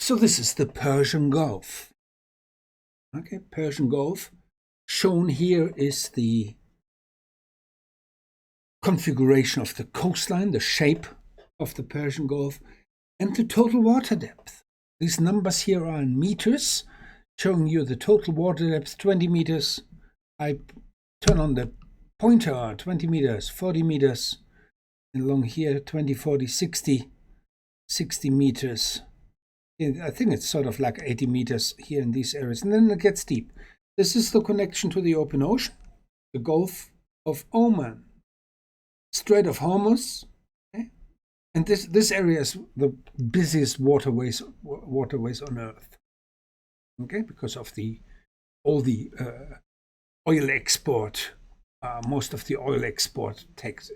So this is the Persian Gulf. Okay, Persian Gulf. Shown here is the configuration of the coastline, the shape of the Persian Gulf, and the total water depth. These numbers here are in meters, showing you the total water depth, 20 meters. I turn on the pointer, 20 meters, 40 meters, and along here, 20, 40, 60 meters. I think it's sort of like 80 meters here in these areas, and then it gets deep. This is the connection to the open ocean, the Gulf of Oman, Strait of Hormuz, okay? And this area is the busiest waterways on Earth, okay, because of all the oil export. Most of the oil export takes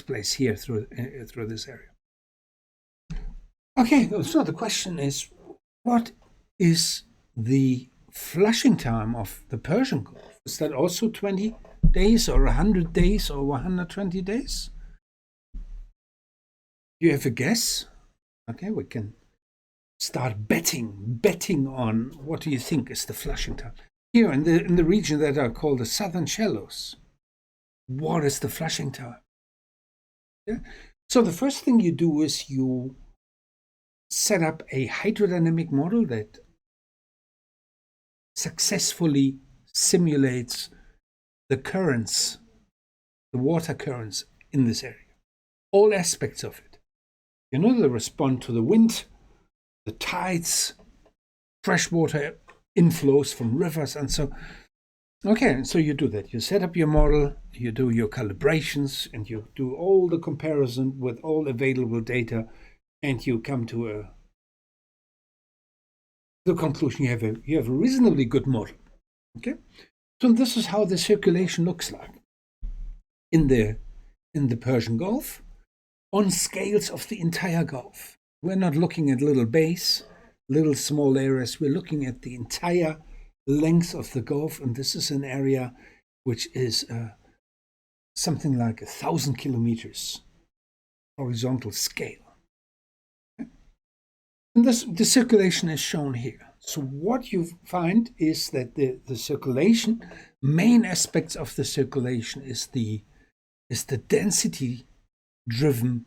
place here through this area. Okay, so the question is, what is the flushing time of the Persian Gulf? Is that also 20 days or 100 days or 120 days? Do you have a guess? Okay, we can start betting on what do you think is the flushing time. Here in the region that are called the Southern Shallows, what is the flushing time? Yeah? So the first thing you do is you set up a hydrodynamic model that successfully simulates the currents, the water currents in this area, all aspects of it. You know, they respond to the wind, the tides, freshwater inflows from rivers, and so. Okay, so you do that. You set up your model, you do your calibrations, and you do all the comparison with all available data, and you come to the conclusion you have a reasonably good model. Okay, so this is how the circulation looks like in the Persian Gulf on scales of the entire Gulf. We're not looking at little bays, little small areas. We're looking at the entire length of the Gulf, and this is an area which is something like 1,000 kilometers horizontal scale. Okay? And the circulation is shown here. So what you find is that the circulation, main aspects of the circulation is the density-driven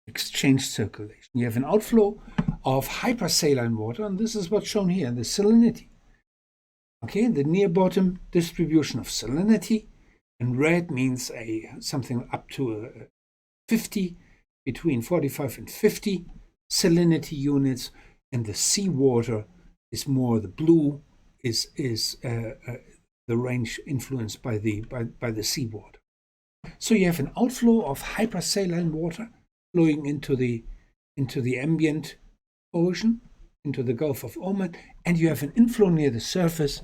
exchange circulation. You have an outflow of hypersaline water, and this is what's shown here, the salinity. Okay, the near bottom distribution of salinity, and red means something up to 50, between 45 and 50 salinity units, and the seawater is more, the blue is the range influenced by the seawater. So you have an outflow of hypersaline water flowing into the ambient ocean, into the Gulf of Oman, and you have an inflow near the surface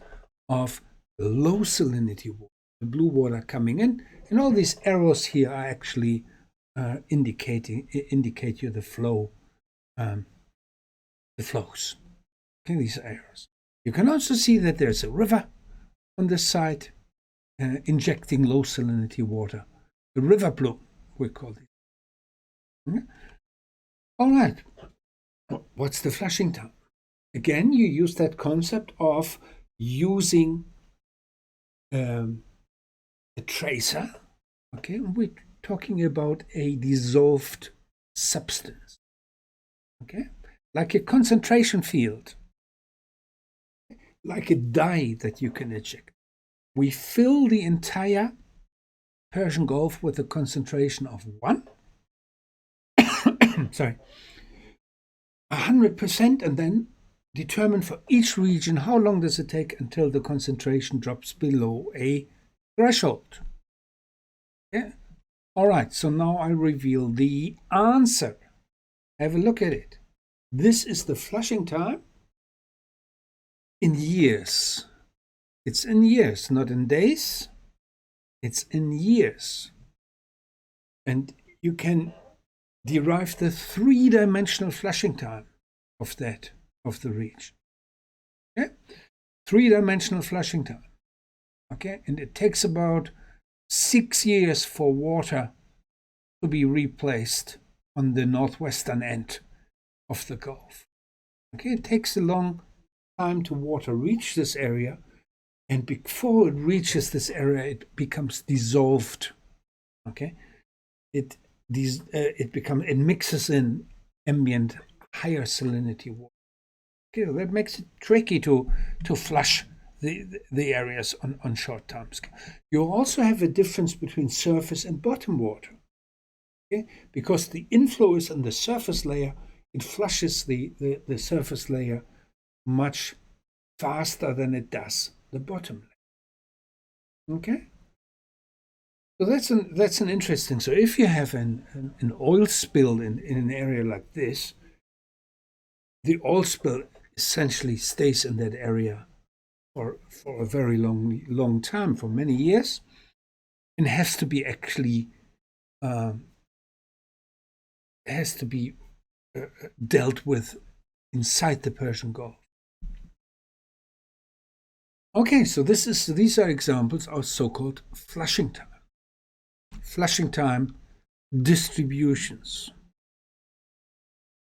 of low salinity water, the blue water coming in, and all these arrows here are actually indicate you the flow, the flows. Okay, these are arrows. You can also see that there's a river on this side injecting low salinity water. The river blue, we call it. Okay. All right. What's the flushing time? Again, you use that concept of using a tracer. Okay, we're talking about a dissolved substance. Okay, like a concentration field, like a dye that you can eject. We fill the entire Persian Gulf with a concentration of 100%, and then determine for each region how long does it take until the concentration drops below a threshold. Yeah. All right, so now I reveal the answer. Have a look at it. This is the flushing time in years. It's in years, not in days. It's in years. And you can derive the three-dimensional flushing time of the region. Okay? Three-dimensional flushing time. Okay? And it takes about 6 years for water to be replaced on the northwestern end of the Gulf. Okay, it takes a long time to water reach this area, and before it reaches this area, it becomes dissolved. Okay, it mixes in ambient higher salinity water. Okay, that makes it tricky to flush the areas on short time scale. You also have a difference between surface and bottom water. Okay, because the inflow is on the surface layer, it flushes the surface layer much faster than it does the bottom layer. Okay, so that's an interesting. So if you have an oil spill in an area like this, the oil spill essentially stays in that area for a very long time, for many years, and has to be actually dealt with inside the Persian Gulf. Okay, so these are examples of so-called flushing time distributions.